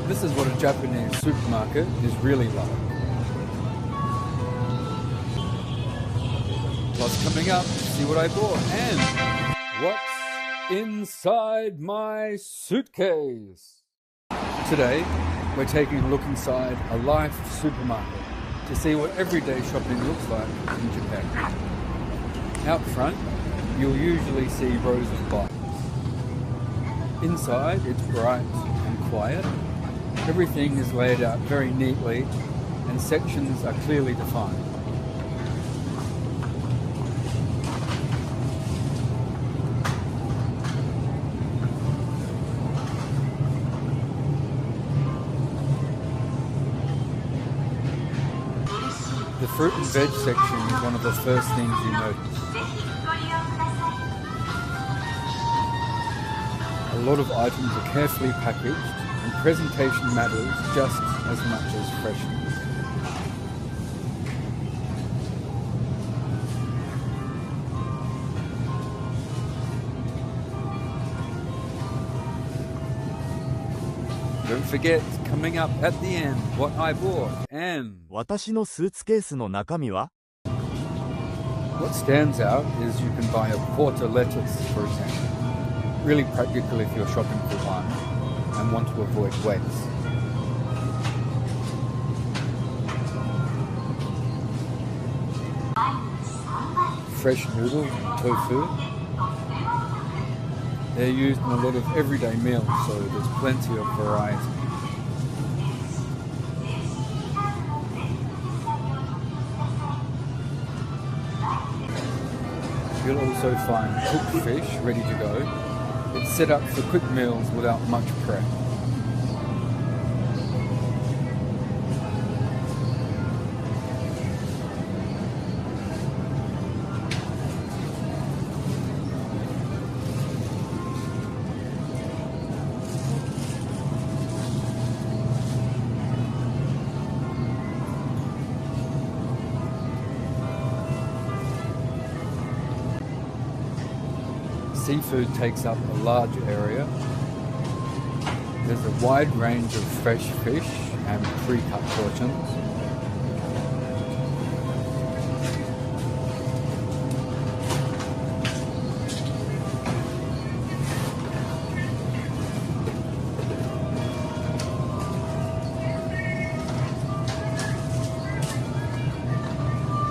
This is what a Japanese supermarket is really like. What's coming up? See what I bought and what's inside my suitcase. Today, we're taking a look inside a life supermarket to see what everyday shopping looks like in Japan. Out front, you'll usually see rows of bikes. Inside, it's bright and quiet. Everything is laid out very neatly and sections are clearly defined. The fruit and veg section is one of the first things you notice. A lot of items are carefully packaged and presentation matters just as much as freshness. Don't forget, coming up at the end, what I bought and 私のスーツケースの中身は what stands out is you can buy a quarter lettuce, for example. Really practical if you're shopping for one and want to avoid waste. Fresh noodles and tofu. They're used in a lot of everyday meals, so there's plenty of variety. You'll also find cooked fish ready to go. It's set up for quick meals without much prep. Seafood takes up a large area. There's a wide range of fresh fish and pre-cut portions.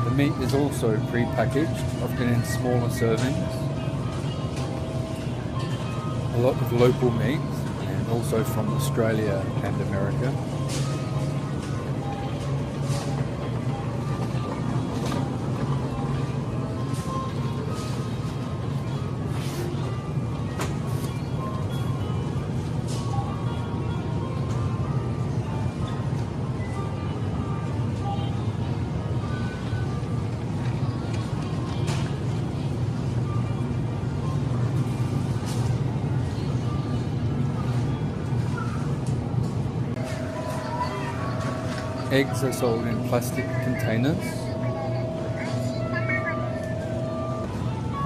The meat is also pre-packaged, often in smaller servings. A lot of local meat, and also from Australia and America. Eggs are sold in plastic containers.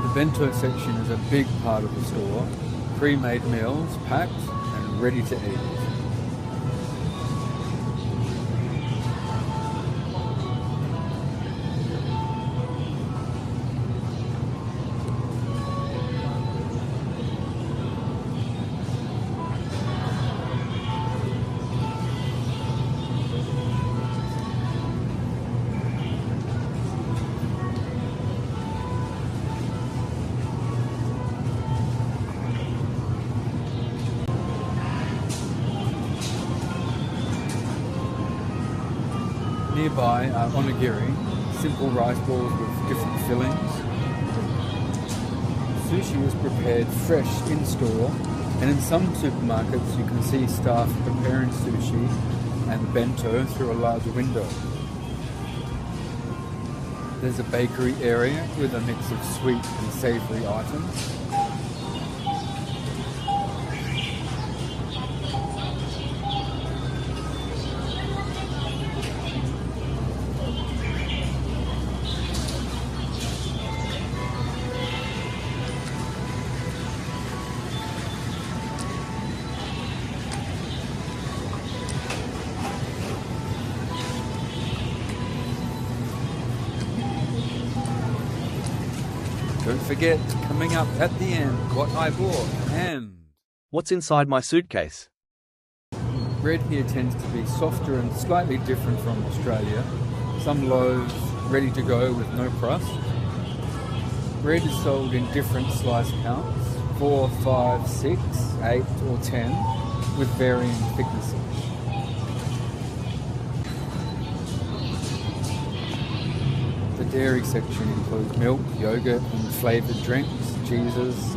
The Bento section is a big part of the store. Pre-made meals packed and ready to eat. Nearby are onigiri, simple rice balls with different fillings. Sushi is prepared fresh in store, and in some supermarkets you can see staff preparing sushi and bento through a large window. There's a bakery area with a mix of sweet and savoury items. forget, coming up at the end, what I bought and... What's inside my suitcase? Bread here tends to be softer and slightly different from Australia. Some loaves ready to go with no crust. Bread is sold in different slice counts, 4, 5, 6, 8 or 10, with varying thicknesses. The dairy section includes milk, yogurt and flavoured drinks, cheeses.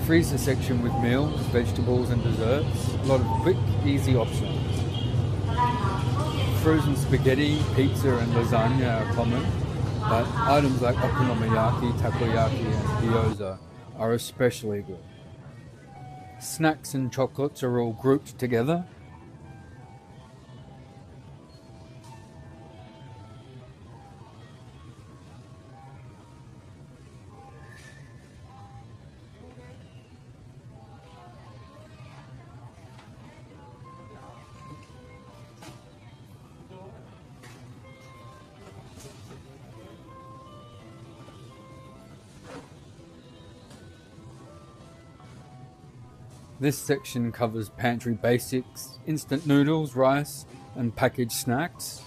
Freezer section with meals, vegetables and desserts. A lot of quick, easy options. Frozen spaghetti, pizza and lasagna are common, but items like okonomiyaki, takoyaki and gyoza are especially good. Snacks and chocolates are all grouped together. This section covers pantry basics, instant noodles, rice and packaged snacks.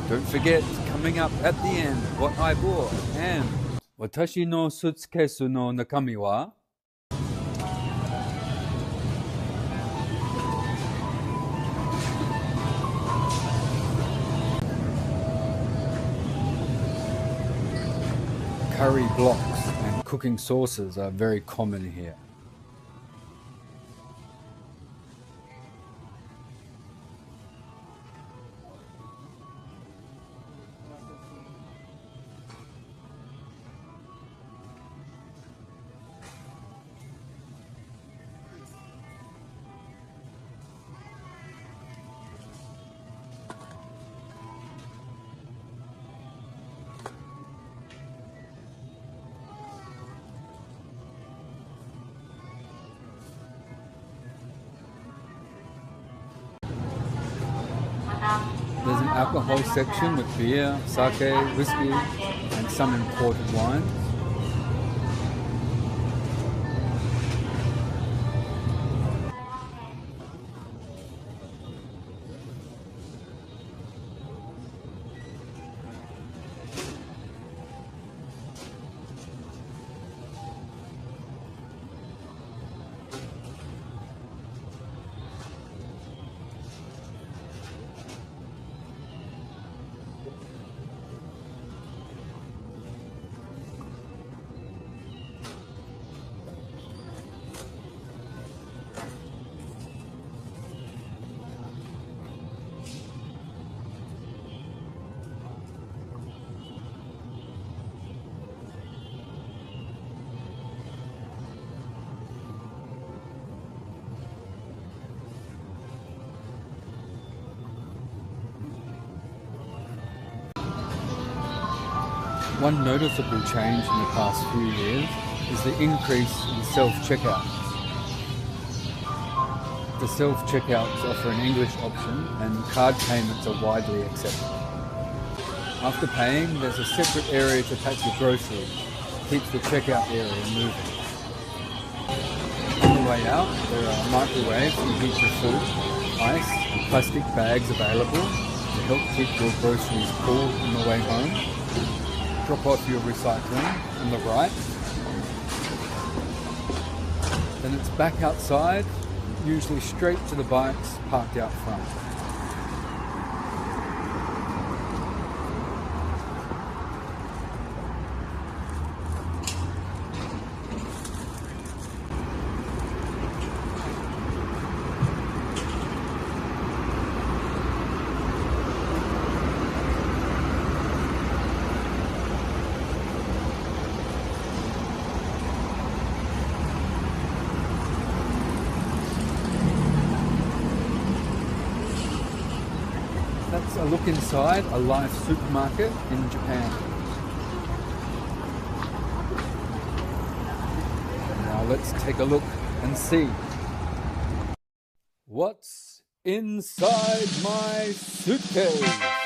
Don't forget, coming up at the end, what I bought and 私のスーツケースの中身は Curry blocks and cooking sauces are very common here. There's an alcohol section with beer, sake, whiskey, and some imported wines. One noticeable change in the past few years is the increase in self-checkouts. The self-checkouts offer an English option and card payments are widely accepted. After paying, there's a separate area to pack your groceries. Keeps the checkout area moving. On the way out, there are microwaves to heat your food, ice and plastic bags available to help keep your groceries cool on the way home. Drop off your recycling on the right. Then it's back outside, usually straight to the bikes parked out front. That's a look inside a live supermarket in Japan. Now let's take a look and see what's inside my suitcase.